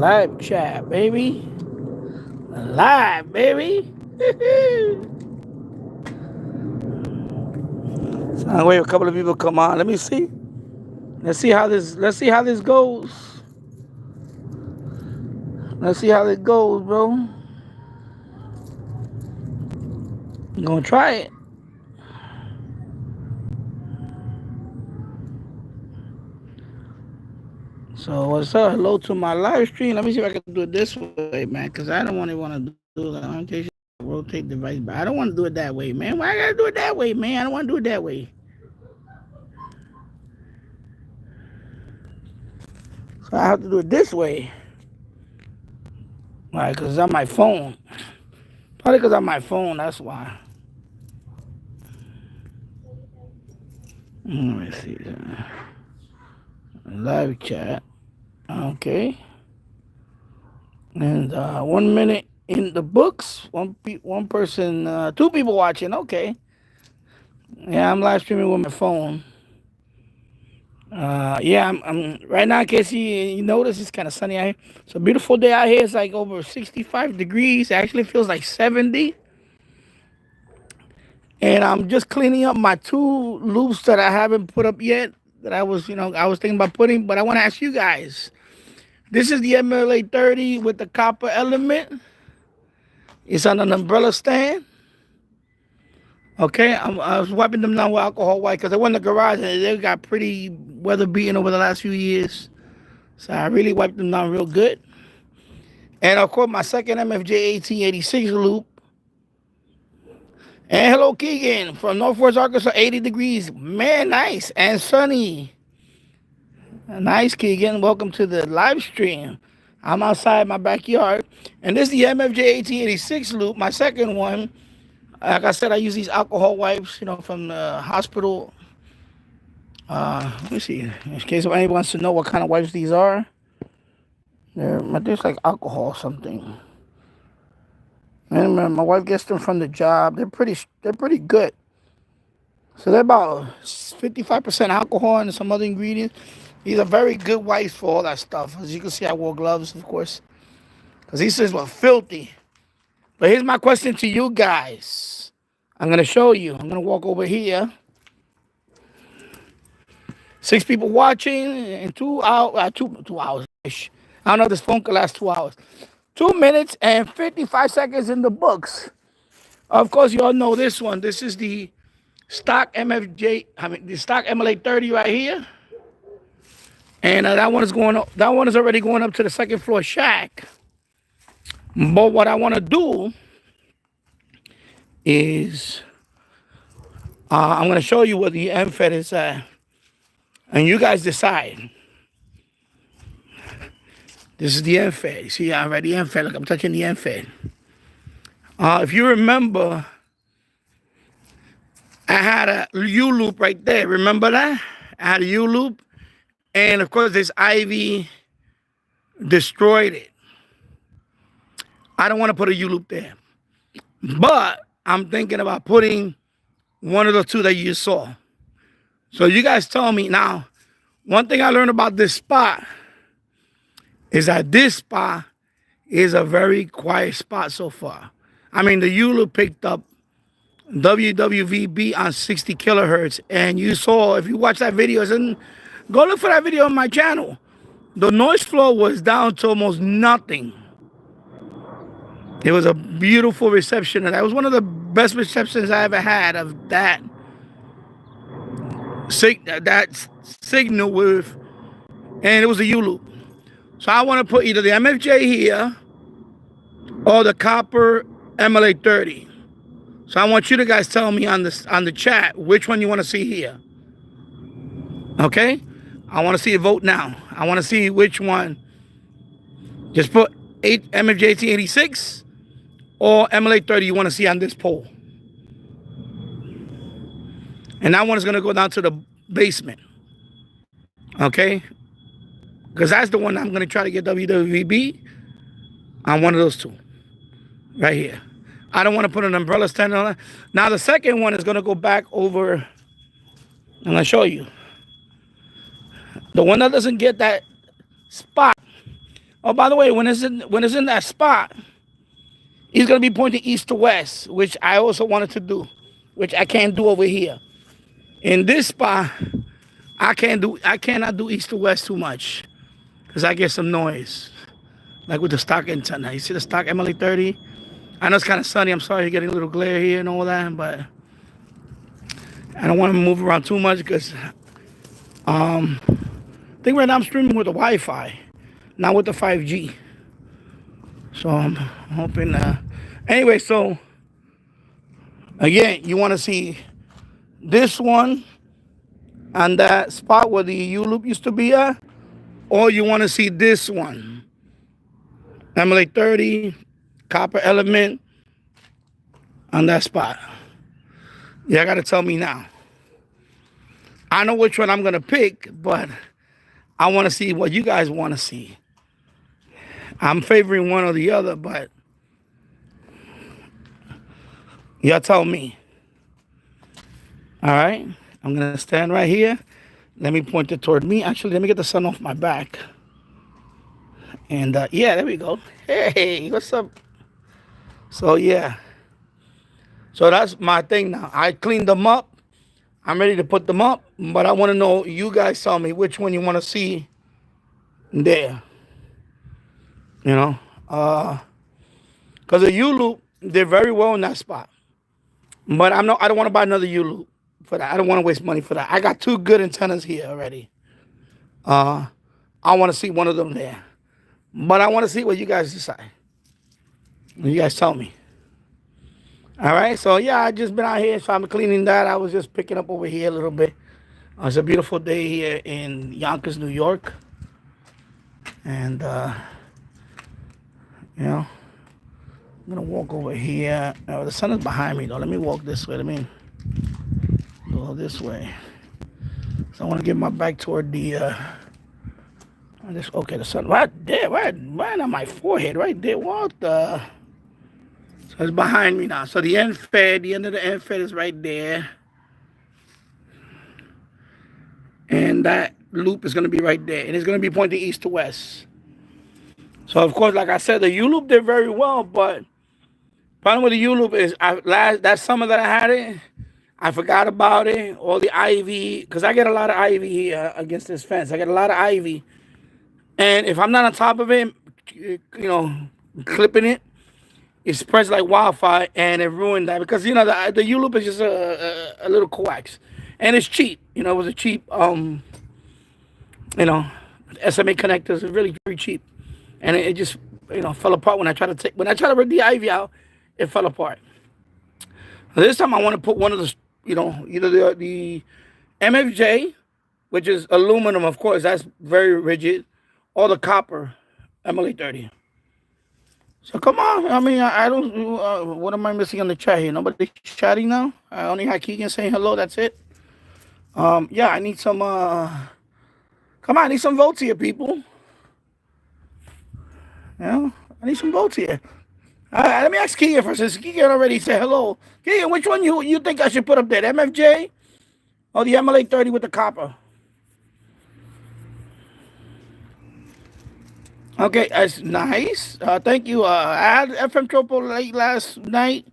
Live chat, baby. Live, baby. So I'll wait a couple of people come on. Let me see. Let's see how this goes. Let's see how it goes, bro. I'm gonna try it. So what's up? Hello to my live stream. Let me see if I can do it this way, man, because I don't want to do the orientation rotate device, but I don't want to do it that way, man. Why I gotta do it that way, man? I don't want to do it that way. So I have to do it this way. Why? Because it's on my phone. Probably because on my phone, that's why. Let me see. Live chat. Okay. And 1 minute in the books. One person, 2 people watching. Okay. Yeah, I'm live streaming with my phone. Yeah, I'm right now. In case you notice, it's kind of sunny out here. It's a beautiful day out here. It's like over 65 degrees. It actually feels like 70. And I'm just cleaning up my 2 loops that I haven't put up yet. That I was thinking about putting. But I want to ask you guys. This is the MLA 30 with the copper element. It's on an umbrella stand. Okay, I was wiping them down with alcohol white because I went in the garage and they got pretty weather beaten over the last few years. So I really wiped them down real good. And of course, my second MFJ 1886 loop. And hello, Keegan from Northwest Arkansas, 80 degrees. Man, nice and sunny. Nice, Keegan. Welcome to the live stream. I'm outside my backyard. And this is the MFJ 1886 loop, my second one. Like I said, I use these alcohol wipes, from the hospital. Let me see. In case anyone wants to know what kind of wipes these are. There's like alcohol or something. And my wife gets them from the job. They're pretty good. So they're about 55% alcohol and some other ingredients. These are very good wipes for all that stuff. As you can see, I wore gloves, of course. Because these things were filthy. But here's my question to you guys. I'm going to show you. I'm going to walk over here. 6 people watching in 2 hours. 2 hours. I don't know if this phone could last 2 hours. 2 minutes and 55 seconds in the books. Of course, you all know this one. This is the stock the stock MLA 30 right here. And that one is going up. That one is already going up to the second floor shack. But what I want to do is I'm going to show you what the MFED is at. And you guys decide. This is the MFED. See, I already MFED. Look, I'm touching the MFED. If you remember, I had a U-loop right there. Remember that? I had a U-loop. And, of course, this ivy destroyed it. I don't want to put a U-loop there. But I'm thinking about putting one of the 2 that you saw. So you guys tell me. Now, one thing I learned about this spot is that this spot is a very quiet spot so far. I mean, the U-loop picked up WWVB on 60 kilohertz. And you saw, if you watch that video, and go look for that video on my channel. The noise floor was down to almost nothing. It was a beautiful reception. And that was one of the best receptions I ever had of that signal with, and it was a U-loop. So I want to put either the MFJ here or the copper MLA 30. So I want you to guys tell me on the chat which one you want to see here. Okay? I want to see a vote now. I want to see which one. Just put MFJ 1886 or MLA 30 you want to see on this poll. And that one is going to go down to the basement. Okay? Because that's the one I'm going to try to get WWVB on one of those 2. Right here. I don't want to put an umbrella stand on it. Now the second one is going to go back over. I'm going to show you. The one that doesn't get that spot Oh, by the way, when it's in that spot, he's gonna be pointing east to west, which I also wanted to do, which I can't do over here. In this spot, I cannot do east to west too much because I get some noise. Like with the stock antenna. You see the stock MLA 30? I know it's kind of sunny. I'm sorry you're getting a little glare here and all that, but I don't want to move around too much because I think right now I'm streaming with the Wi-Fi, not with the 5G. So I'm hoping. Anyway, so again, you want to see this one on that spot where the U-loop used to be at, or you want to see this one, MLA 30, copper element on that spot. You got to tell me now. I know which one I'm going to pick, but I want to see what you guys want to see. I'm favoring one or the other, but y'all tell me. All right. I'm going to stand right here. Let me point it toward me. Actually, let me get the sun off my back. And yeah, there we go. Hey, what's up? So yeah. So that's my thing now. I cleaned them up. I'm ready to put them up, but I want to know, you guys tell me which one you want to see there. You know, because the U-loop, they're very well in that spot. But I don't want to buy another U-loop for that. I don't want to waste money for that. I got 2 good antennas here already. I want to see one of them there. But I want to see what you guys decide. You guys tell me. All right, so yeah, I just been out here, so I'm cleaning that. I was just picking up over here a little bit. It's a beautiful day here in Yonkers, New York. And, you know, I'm going to walk over here. The sun is behind me, though. Let me walk this way. Let me go this way. So I want to get my back toward the, okay, the sun right there, right on my forehead, right there. What the? So it's behind me now. So the end fed, the end of the end fed is right there. And that loop is going to be right there. And it's going to be pointing east to west. So, of course, like I said, the U-loop did very well. But problem with the U-loop is that summer that I had it, I forgot about it. All the ivy, because I get a lot of ivy here against this fence. I get a lot of ivy. And if I'm not on top of it, you know, clipping it, it spreads like wildfire, and it ruined that because, you know, the U-loop is just a little coax, and it's cheap. You know, it was a cheap, you know, SMA connectors are really very cheap, and it just, you know, fell apart when I tried to rip the ivy out. It fell apart. This time I want to put one of the, you know, either the MFJ, which is aluminum, of course, that's very rigid, or the copper MLA 30. So come on. I mean, I don't. What am I missing on the chat here? Nobody's chatting now. I only had Keegan saying hello. That's it. Yeah, I need some. Come on, I need some votes here, people. Yeah, I need some votes here. Let me ask Keegan first. Since Keegan already said hello. Keegan, which one you think I should put up there? The MFJ or the MLA 30 with the copper? Okay, that's nice. Thank you. I had FM Tropo late last night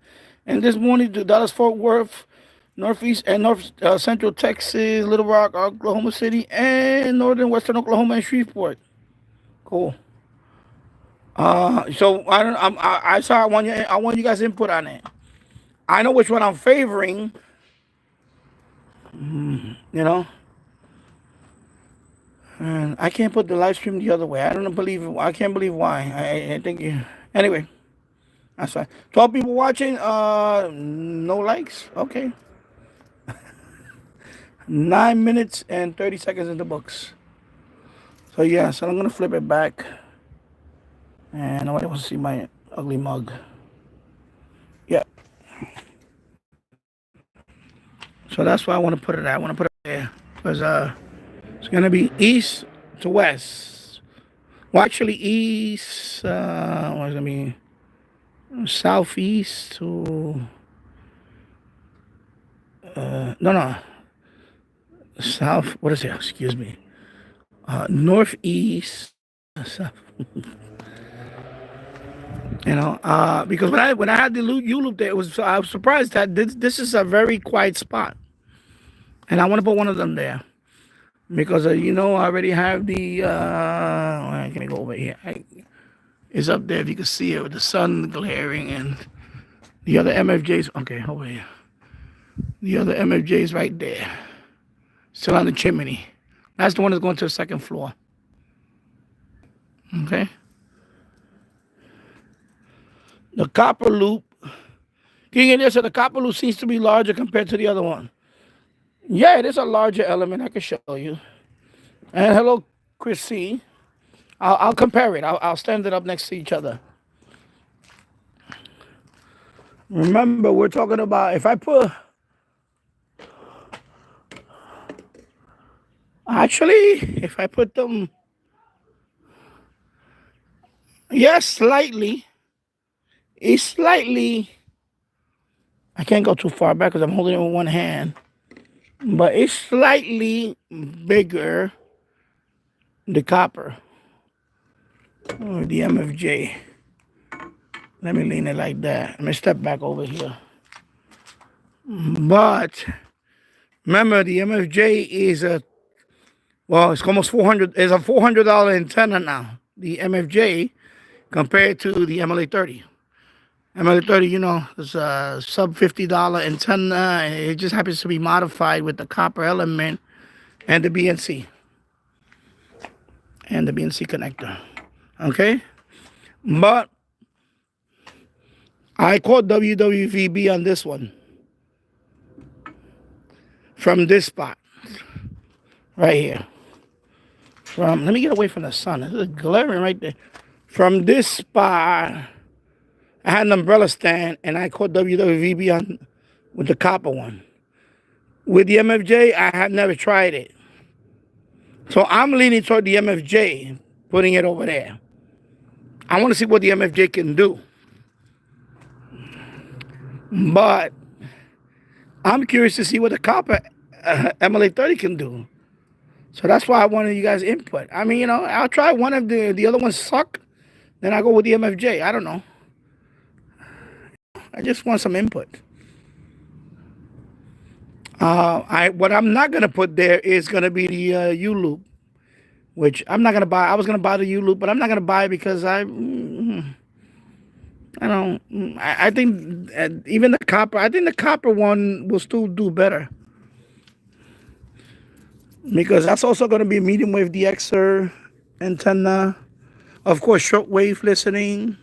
and this morning to Dallas, Fort Worth, Northeast and North Central Texas, Little Rock, Oklahoma City, and Northern Western Oklahoma and Shreveport. Cool. So I want you guys input on it. I know which one I'm favoring. You know. And I can't put the live stream the other way. I can't believe why. I think you. Anyway, that's fine. 12 people watching. No likes. Okay. 9 minutes and 30 seconds in the books. So yeah. So I'm gonna flip it back. And nobody wants to see my ugly mug. Yeah. So that's why I want to put it at. I want to put it there because it's going to be east to west. Well, actually, east, what's going to be? Southeast to, no. South, what is it? Excuse me. Northeast, south. You know, because when I had the U loop there, I was surprised that this is a very quiet spot, and I want to put one of them there because you know I already have the. Can I go over here? It's up there if you can see it with the sun glaring and the other MFJs. Okay, over here. The other MFJs right there, still on the chimney. That's the one that's going to the second floor. Okay. The copper loop. King in there, so the copper loop seems to be larger compared to the other one. Yeah, it is a larger element. I can show you. And hello, Chris C. I'll compare it. I'll stand it up next to each other. Remember, we're talking about if I put. Actually, if I put them. Yes, slightly. It's slightly. I can't go too far back because I'm holding it with one hand. But it's slightly bigger, the copper, or the MFJ. Let me lean it like that. Let me step back over here. But remember, the MFJ is it's almost 400. It's a $400 antenna now. The MFJ compared to the MLA 30. MLA 30, you know, is a sub $50 antenna, and it just happens to be modified with the copper element and the BNC. And the BNC connector. Okay? But I caught WWVB on this one. From this spot. Right here. Let me get away from the sun. This is glaring right there. From this spot, I had an umbrella stand, and I caught WWVB on with the copper one. With the MFJ, I have never tried it. So I'm leaning toward the MFJ, putting it over there. I want to see what the MFJ can do. But I'm curious to see what the copper MLA 30 can do. So that's why I wanted you guys' input. I mean, you know, I'll try one of the other ones suck, then I'll go with the MFJ. I don't know. I just want some input. What I'm not gonna put there is gonna be the U loop, which I'm not gonna buy. I was gonna buy the U loop, but I'm not gonna buy it because I think even the copper. I think the copper one will still do better because that's also gonna be a medium wave DXer antenna, of course, shortwave listening.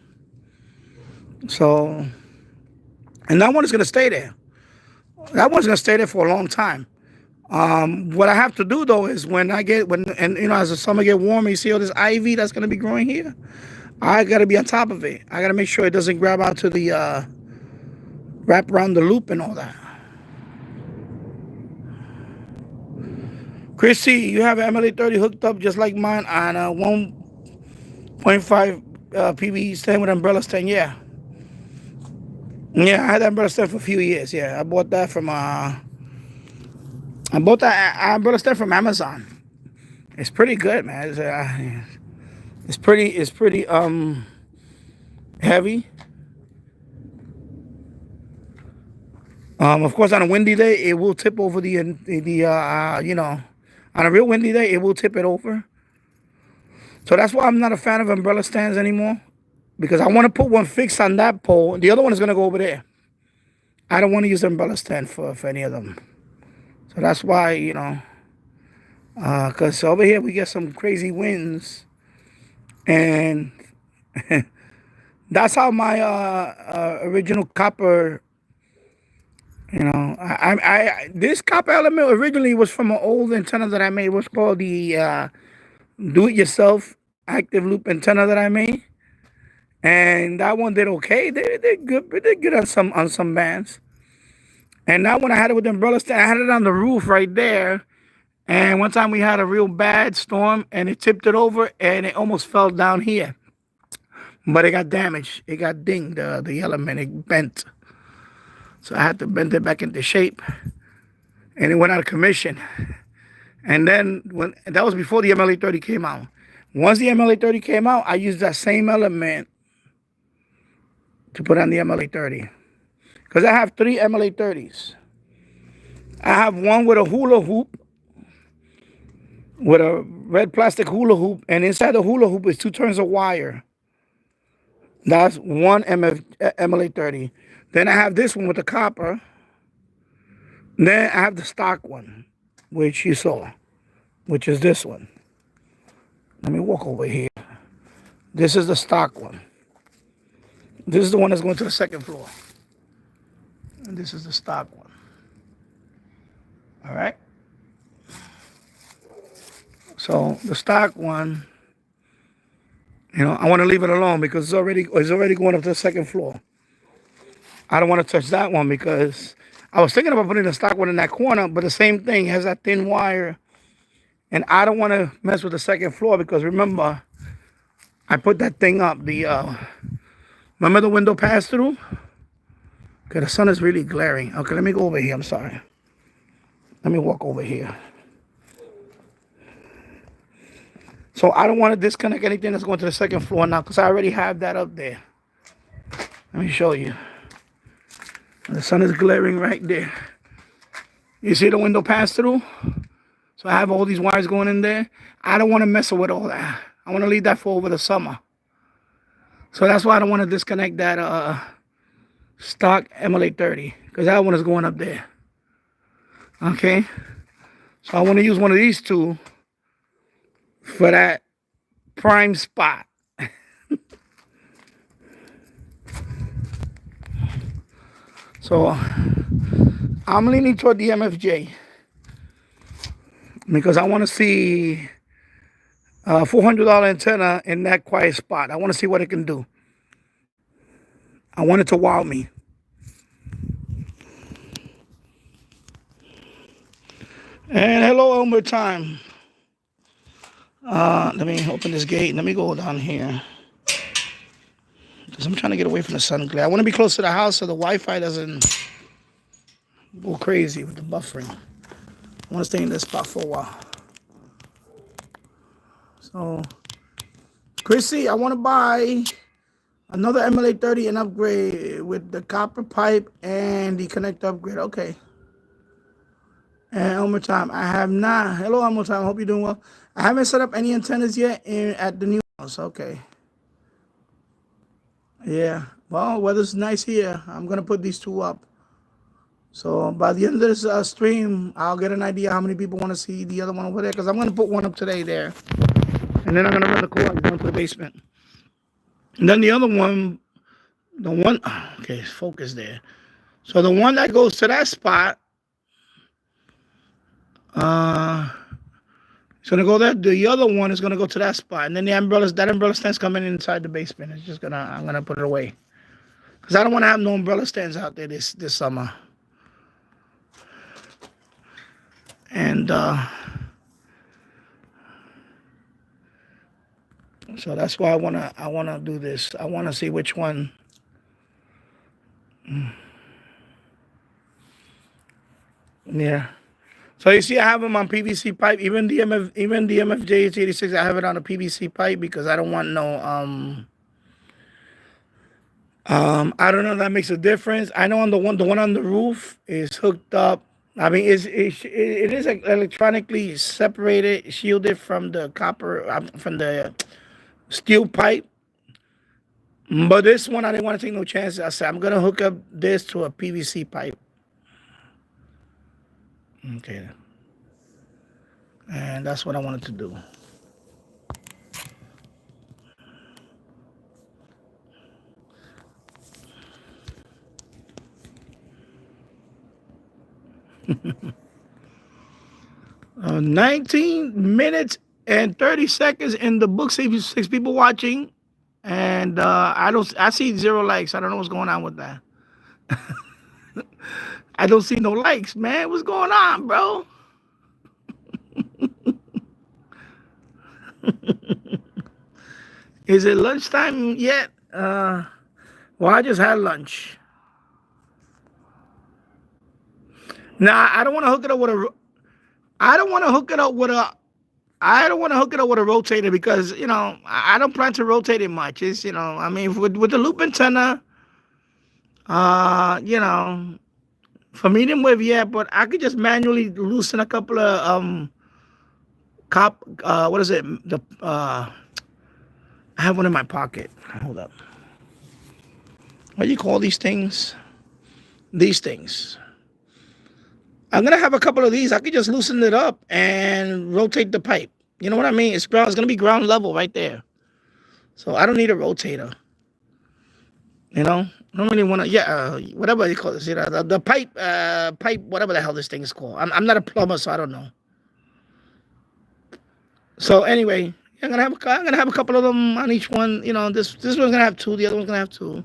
So. And that one is going to stay there. That one's going to stay there for a long time. What I have to do, though, is when as the summer get warmer, you see all this ivy that's going to be growing here? I got to be on top of it. I got to make sure it doesn't grab out to the, wrap around the loop and all that. Chrissy, you have an MLA 30 hooked up just like mine on a 1.5 PB stand with umbrella stand, yeah. Yeah, I had that umbrella stand for a few years. Yeah, I bought that from umbrella stand from Amazon. It's pretty good, man. It's pretty heavy. Of course, on a windy day, it will tip over on a real windy day, it will tip it over. So that's why I'm not a fan of umbrella stands anymore. Because I want to put one fixed on that pole. The other one is going to go over there. I don't want to use the umbrella stand for any of them. So that's why, you know. Because over here we get some crazy winds. And that's how my original copper, you know. This copper element originally was from an old antenna that I made. It was called the do-it-yourself active loop antenna that I made. And that one did okay. They did good. They did good on some bands. And that one I had it with the umbrella stand. I had it on the roof right there. And one time we had a real bad storm and it tipped it over and it almost fell down here. But it got damaged. It got dinged. The element, it bent. So I had to bend it back into shape. And it went out of commission. And then that was before the MLA 30 came out. Once the MLA 30 came out, I used that same element to put on the MLA 30. Because I have 3 MLA 30s. I have one with a hula hoop, with a red plastic hula hoop, and inside the hula hoop is 2 turns of wire. That's one MLA 30. Then I have this one with the copper. Then I have the stock one, which you saw, which is this one. Let me walk over here. This is the stock one. This is the one that's going to the 2nd floor. And this is the stock one. All right. So the stock one, I want to leave it alone because it's already going up to the 2nd floor. I don't want to touch that one because I was thinking about putting the stock one in that corner, but the same thing has that thin wire. And I don't want to mess with the 2nd floor because remember, I put that thing up. Remember the window pass through? Okay, the sun is really glaring. Okay, let me go over here. I'm sorry. Let me walk over here. So I don't want to disconnect anything that's going to the 2nd floor now because I already have that up there. Let me show you. The sun is glaring right there. You see the window pass through? So I have all these wires going in there. I don't want to mess with all that. I want to leave that for over the summer. So that's why I don't want to disconnect that stock MLA 30 because that one is going up there. Okay. So I want to use one of these 2 for that prime spot. So I'm leaning toward the MFJ because I want to see a $400 antenna in that quiet spot. I want to see what it can do. I want it to wow me. And hello, Elmer time. Let me open this gate. Let me go down here. Because I'm trying to get away from the sun glare. I want to be close to the house so the Wi-Fi doesn't go crazy with the buffering. I want to stay in this spot for a while. So, Chrissy, I want to buy another MLA 30 and upgrade with the copper pipe and the connector upgrade. Okay. And Elmer time, I have not. Hello, Elmer time. Hope you're doing well. I haven't set up any antennas yet at the new house. Okay. Yeah. Well, weather's nice here. I'm going to put these 2 up. So by the end of this stream, I'll get an idea how many people want to see the other one over there. Because I'm going to put one up today there. And then I'm going to run the cord down to the basement. And then the other one, okay, focus there. So the one that goes to that spot, it's going to go there. The other one is going to go to that spot. And then that umbrella stand's coming inside the basement. I'm going to put it away. Because I don't want to have no umbrella stands out there this summer. And so that's why I wanna do this. I wanna see which one. Yeah. So you see, I have them on PVC pipe. Even the MFJ 86, I have it on a PVC pipe because I don't want no I don't know if that makes a difference. I know the one on the roof is hooked up. I mean, it is electronically separated, shielded from the copper, from the steel pipe. But this one, I didn't want to take no chances. I said, I'm going to hook up this to a PVC pipe. Okay. And that's what I wanted to do. 19 minutes and 30 seconds in the book. 6 people watching, and I see 0 likes. I don't know what's going on with that. I don't see no likes, man. What's going on, bro? Is it lunchtime yet? Well, I just had lunch. Nah, I don't want to hook it up with a. I don't want to hook it up with a. I don't want to hook it up with a rotator because I don't plan to rotate it much. It's I mean with the loop antenna, You know, for medium wave, yeah, but I could just manually loosen a couple of what is it? I have one in my pocket. Hold up. What do you call these things? These things. I'm gonna have a couple of these. I could just loosen it up and rotate the pipe. You know what I mean? It's gonna be ground level right there. So I don't need a rotator. You know? I don't really want to. Yeah, whatever you call it. You know, the pipe, whatever the hell this thing is called. I'm not a plumber, so I don't know. So anyway, I'm gonna have a couple of them on each one. You know, this one's gonna have two. The other one's gonna have two.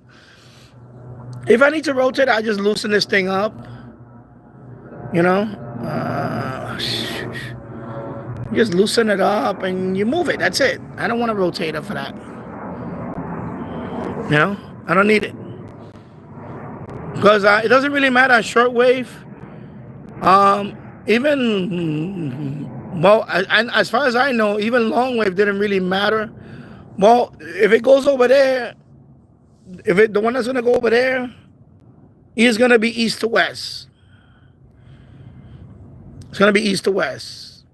If I need to rotate, I just loosen this thing up. You know, just loosen it up and you move it. That's it. I don't want a rotator for that. You know, I don't need it. Because it doesn't really matter on shortwave. Well, as far as I know, even longwave didn't really matter. Well, if it goes over there, the one that's gonna go over there is gonna be east to west. It's gonna be east to west,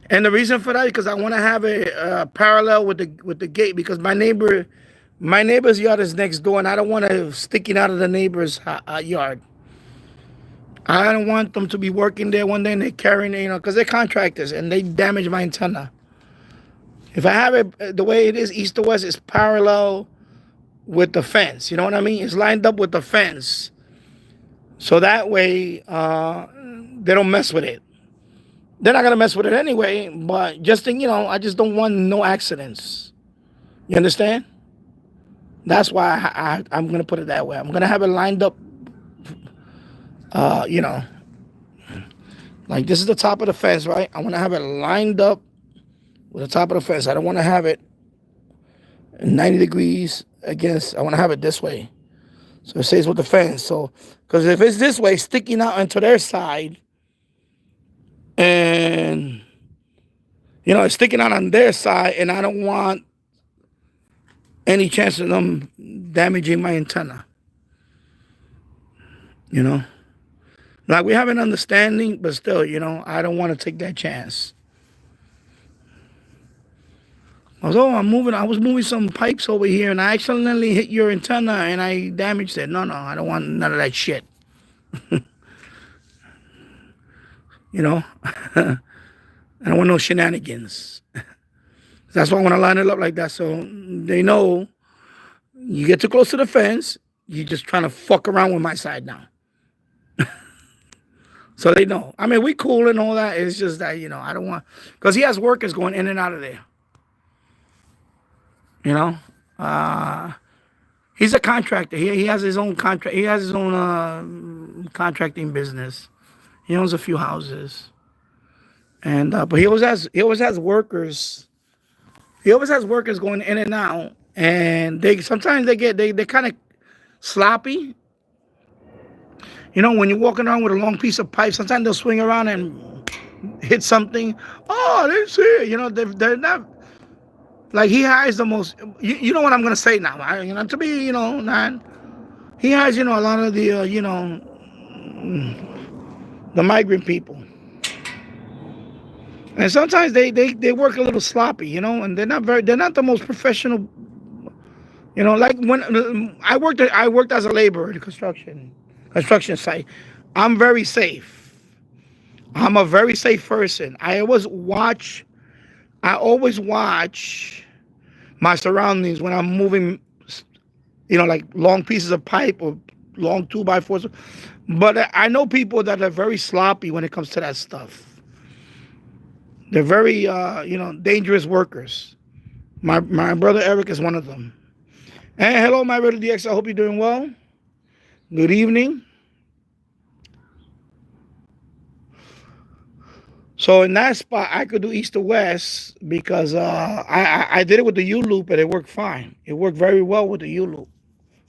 and the reason for that is because I want to have a parallel with the gate, because my neighbor's yard is next door, and I don't want to sticking out of the neighbor's yard. I don't want them to be working there one day and they're carrying, you know, because they're contractors and they damage my antenna. If I have it the way it is, east to west, it's parallel with the fence. You know what I mean? It's lined up with the fence. So that way, they don't mess with it. They're not going to mess with it anyway, but just think, you know, I just don't want no accidents. You understand? That's why I'm going to put it that way. I'm going to have it lined up. You know, like this is the top of the fence, right? I want to have it lined up with the top of the fence. I don't want to have it 90 degrees against. I want to have it this way, so it stays with the fence. So, because if it's this way, sticking out into their side, and you know, it's sticking out on their side, and I don't want any chance of them damaging my antenna. You know. Like, we have an understanding, but still, you know, I don't want to take that chance. I was moving some pipes over here, and I accidentally hit your antenna, and I damaged it. No, I don't want none of that shit. You know? I don't want no shenanigans. That's why I want to line it up like that, so they know you get too close to the fence, you're just trying to fuck around with my side now. So they know. I mean, we cool and all that. It's just that, you know, I don't want... Because he has workers going in and out of there. You know? He's a contractor. He has his own contract. He has his own contracting business. He owns a few houses. And but he always has workers. He always has workers going in and out. And sometimes they're kind of sloppy. You know, when you're walking around with a long piece of pipe, sometimes they'll swing around and hit something. Oh, I didn't see it. You know, they're not... Like, he hires the most... You know what I'm going to say now. You know, to be, you know, he hires, you know, a lot of the, you know, the migrant people. And sometimes they work a little sloppy, you know, and they're not the most professional. You know, like when I worked as a laborer at a construction site. I'm very safe. I'm a very safe person. I always watch my surroundings when I'm moving, you know, like long pieces of pipe or long 2x4s. But I know people that are very sloppy when it comes to that stuff. They're very, you know, dangerous workers. My brother Eric is one of them. And hello, my brother DX. I hope you're doing well. Good evening. So in that spot, I could do east to west because I did it with the U-loop and it worked fine. It worked very well with the U-loop.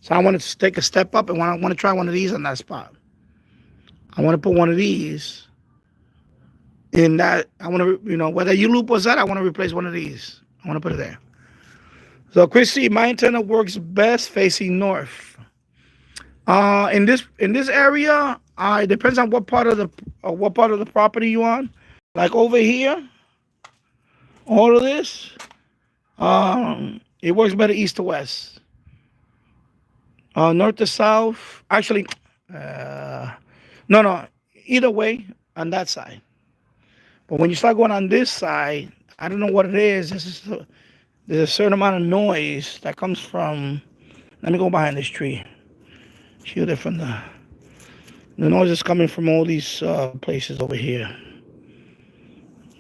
So I wanted to take a step up and I want to try one of these on that spot. I want to put one of these in that. I want to, you know, where the U-loop was at, I want to replace one of these. I want to put it there. So Chrissy, my antenna works best facing north. In this area, it depends on what part of the property you on. Like over here, all of this, it works better east to west, north to south. Actually, no, either way on that side. But when you start going on this side, I don't know what it is. There's a certain amount of noise that comes from. Let me go behind this tree. Shield it from the noise is coming from all these places over here.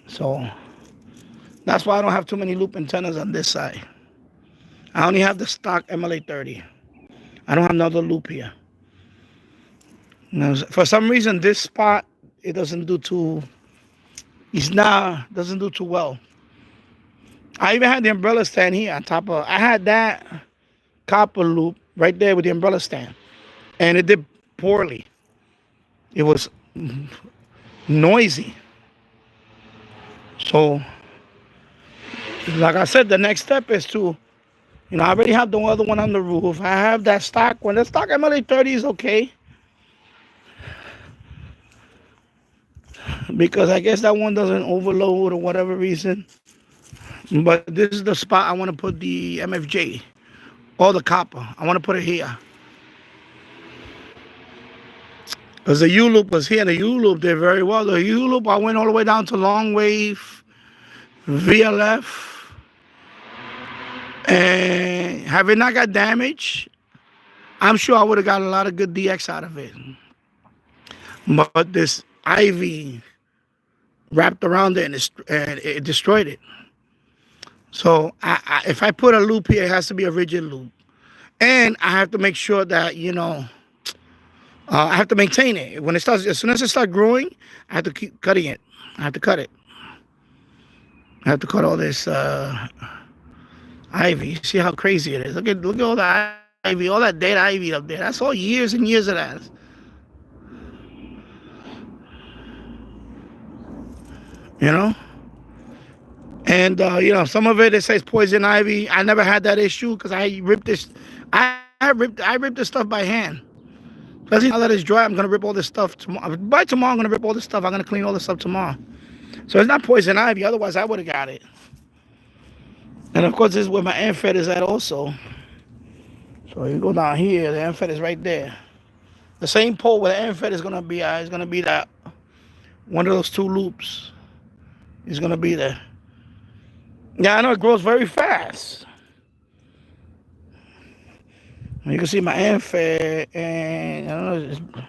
So that's why I don't have too many loop antennas on this side. I only have the stock MLA 30. I don't have another loop here. Now, for some reason, this spot, it doesn't do too well. I even had the umbrella stand here on top of. I had that copper loop right there with the umbrella stand, and it did poorly. It was noisy. So, like I said, the next step is to, I already have the other one on the roof. I have that stock one. The stock MLA 30 is okay, because I guess that one doesn't overload or whatever reason. But this is the spot I want to put the MFJ or the copper. I want to put it here. Because the U-loop was here. The U-loop did very well. The U-loop, I went all the way down to longwave, VLF. And have it not got damaged, I'm sure I would have got a lot of good DX out of it. But this ivy wrapped around it, and it destroyed it. So if I put a loop here, it has to be a rigid loop. And I have to make sure that, I have to maintain it. As soon as it starts growing, I have to keep cutting it. I have to cut it. I have to cut all this ivy. See how crazy it is. Look at all that ivy, all that dead ivy up there. That's all years and years of that. And some of it says poison ivy. I never had that issue because I ripped this. I ripped this stuff by hand. Especially now that it's dry, I'm gonna rip all this stuff tomorrow. By tomorrow, I'm gonna rip all this stuff. I'm gonna clean all this stuff tomorrow. So it's not poison ivy. Otherwise, I would have got it. And of course, this is where my air fed is at also. So you go down here, the air fed is right there. The same pole where the air fed is gonna be at is gonna be that one of those two loops. Is gonna be there. Yeah, I know it grows very fast. You can see my air fed, and I don't know.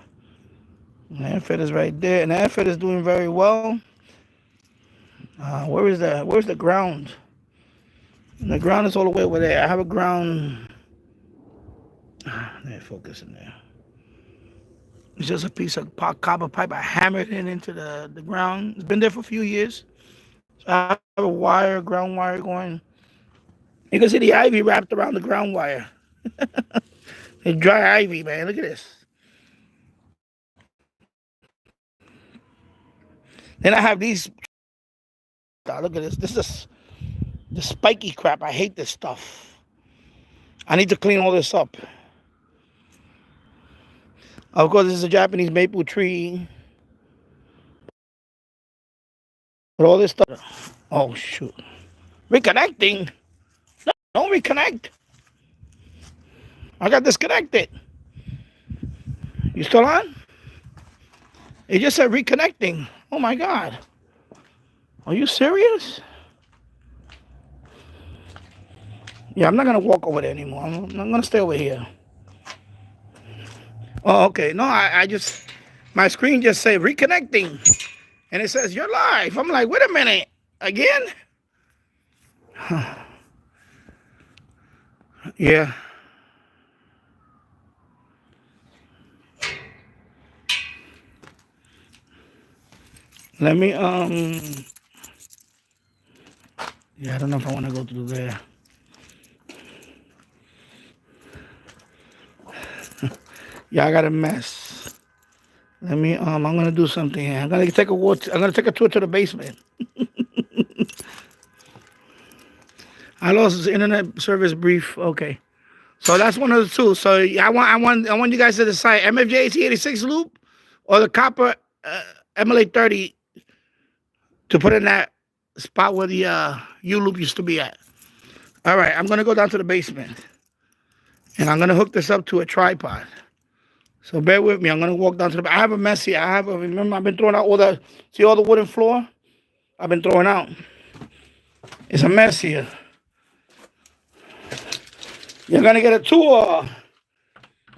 The air fed is right there, and the air fed is doing very well. Where's the ground? The ground is all the way over there. I have a ground. There, focus in there. It's just a piece of copper pipe. I hammered it into the ground. It's been there for a few years. So I have a ground wire going. You can see the ivy wrapped around the ground wire. It's dry ivy, man. Look at this. Then I have these. Look at this. This is the spiky crap. I hate this stuff. I need to clean all this up. Of course, this is a Japanese maple tree. But all this stuff. Oh, shoot. Reconnecting? No, don't reconnect. I got disconnected. You still on? It just said reconnecting. Oh, my God. Are you serious? Yeah, I'm not going to walk over there anymore. I'm going to stay over here. Oh, okay. No, I just, my screen just said reconnecting. And it says, you're live. I'm like, wait a minute. Again? Yeah. Let me, yeah, I don't know if I want to go through there. Yeah, I got a mess. Let me, I'm going to do something here. I'm going to take a tour to the basement. I lost the internet service brief. Okay. So that's one of the two. So I want you guys to decide MFJ 86 loop or the copper MLA 30 to put in that spot where the U loop used to be at. All right, I'm gonna go down to the basement and I'm gonna hook this up to a tripod. So bear with me. I'm gonna walk down to the. I have a mess here. Remember I've been throwing out all the wooden floor. I've been throwing out. It's a mess here. You're gonna get a tour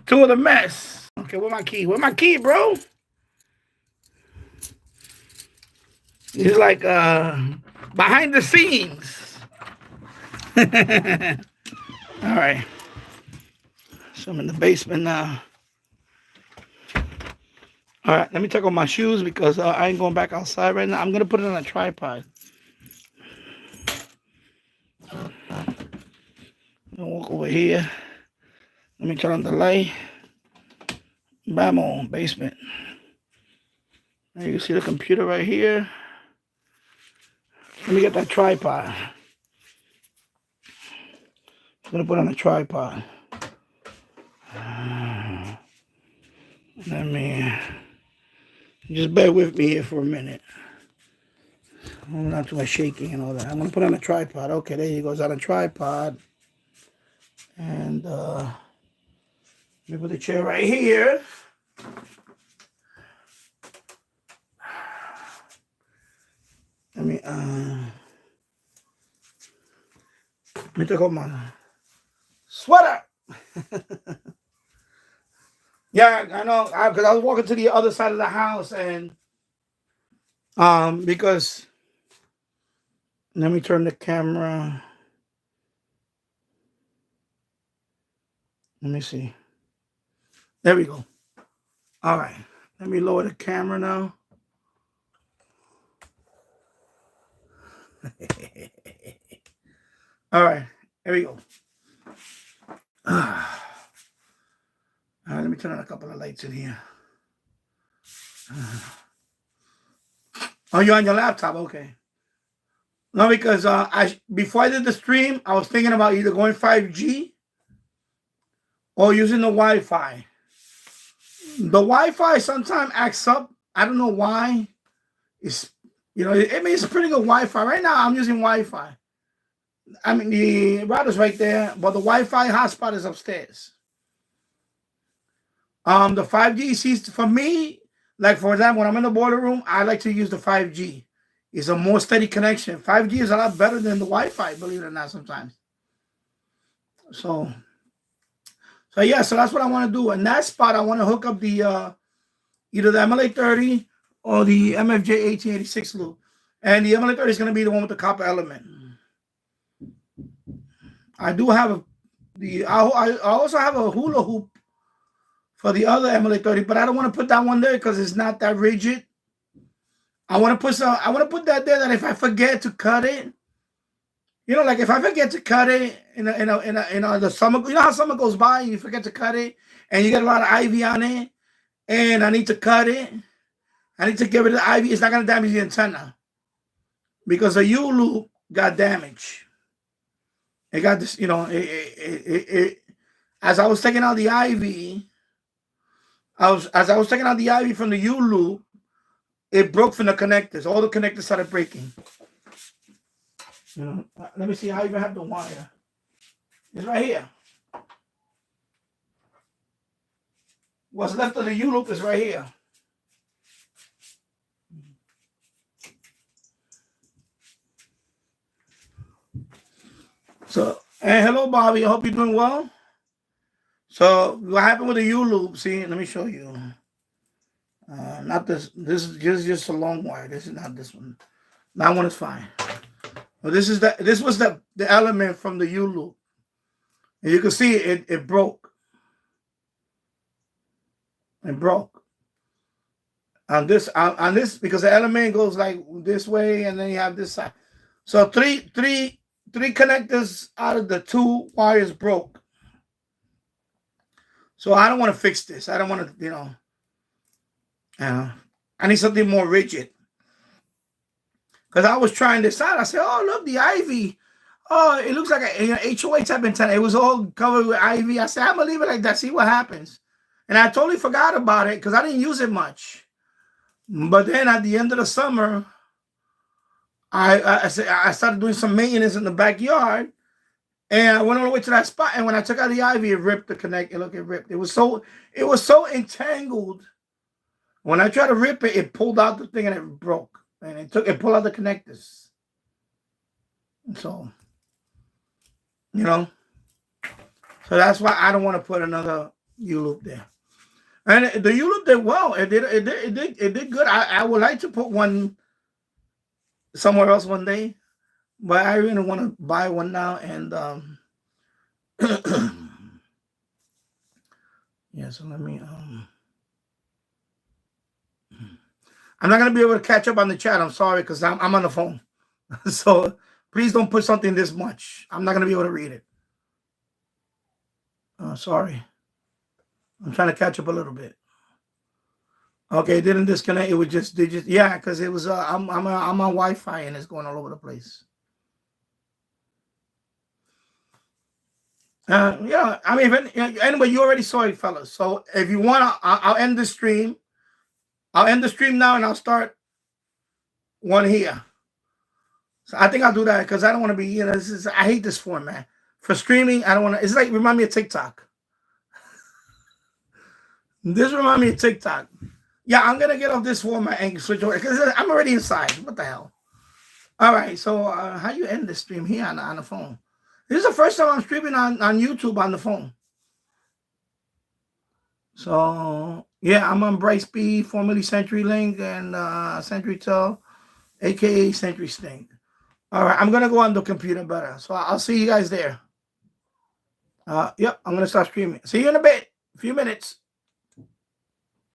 of the mess. Okay, where's my key? Where's my key, bro? It's like behind the scenes. All right. So I'm in the basement now. All right, let me take off my shoes because I ain't going back outside right now. I'm gonna put it on a tripod. I'm gonna walk over here. Let me turn on the light. Bam, basement. Now you can see the computer right here. Let me get that tripod. I'm gonna put on a tripod. Let me just bear with me here for a minute. I'm not too much shaking and all that. I'm gonna put on a tripod. Okay, there he goes on a tripod. And let me put the chair right here. Let me take off my sweater. Yeah, I know, because I was walking to the other side of the house and because let me turn the camera. Let me see. There we go. All right. Let me lower the camera now. All right. There we go. All right, let me turn on a couple of lights in here. Oh, you're on your laptop? Okay. No, because before I did the stream, I was thinking about either going 5G or using the Wi-Fi. The Wi-Fi sometimes acts up. I don't know why. It's it's pretty good Wi-Fi. Right now, I'm using Wi-Fi. I mean, the router's right there, but the Wi-Fi hotspot is upstairs. The 5G seems, for me, like for example, when I'm in the boiler room, I like to use the 5G. It's a more steady connection. 5G is a lot better than the Wi-Fi, believe it or not, sometimes. So yeah, so that's what I want to do. In that spot, I want to hook up the either the MLA 30 or the MFJ 1886 loop. And the MLA 30 is going to be the one with the copper element. I do have I also have a hula hoop for the other MLA 30, but I don't want to put that one there because it's not that rigid. I want to put that there that if I forget to cut it, like if I forget to cut it in the summer, how summer goes by and you forget to cut it and you get a lot of ivy on it and I need to cut it. I need to get rid of the ivy. It's not going to damage the antenna because the U loop got damaged. It got this, as I was taking out the ivy, as I was taking out the ivy from the U loop, it broke from the connectors. All the connectors started breaking. Let me see. I even have the wire. It's right here. What's left of the U loop is right here. So, and hello, Bobby. I hope you're doing well. So, what happened with the U loop? See, let me show you. Not this. This is just a long wire. This is not this one. That one is fine. Well, this was the element from the U loop. And you can see it broke. It broke. On this because the element goes like this way, and then you have this side. So three connectors out of the 2 wires broke. So I don't want to fix this. I don't want to, I need something more rigid. Because I was trying this out. I said, oh, look, the ivy. Oh, it looks like a HOA type antenna. It was all covered with ivy. I said, I'm gonna leave it like that, see what happens. And I totally forgot about it because I didn't use it much. But then at the end of the summer, I started doing some maintenance in the backyard, and I went all the way to that spot. And when I took out the ivy, it ripped the connect. Look, it ripped. It was so entangled. When I tried to rip it, it pulled out the thing and it broke. And it pulled out the connectors. So, you know, so that's why I don't want to put another U-loop there. And the U-loop did well. It did good. I would like to put one somewhere else one day, but I really want to buy one now. And yeah, so let me I'm not gonna be able to catch up on the chat. I'm sorry because I'm on the phone. So please don't put something this much. I'm not gonna be able to read it. Sorry. I'm trying to catch up a little bit. Okay, it didn't disconnect. It was just yeah, because it was I'm on Wi-Fi and it's going all over the place. Yeah, I mean, anyway, you already saw it, fellas. So if you want, I'll end the stream. I'll end the stream now and I'll start one here. So I think I'll do that because I don't want to be, I hate this format. For streaming, I don't want to, it's like, remind me of TikTok. This remind me of TikTok. Yeah, I'm going to get off this format and switch over because I'm already inside. What the hell? All right, so how you end the stream here on the phone? This is the first time I'm streaming on YouTube on the phone. So, yeah, I'm on Bryce B, formerly CenturyLink, and CenturyTel, a.k.a. CenturySting. All right, I'm going to go on the computer better. So I'll see you guys there. Yep, I'm going to start streaming. See you in a bit, a few minutes.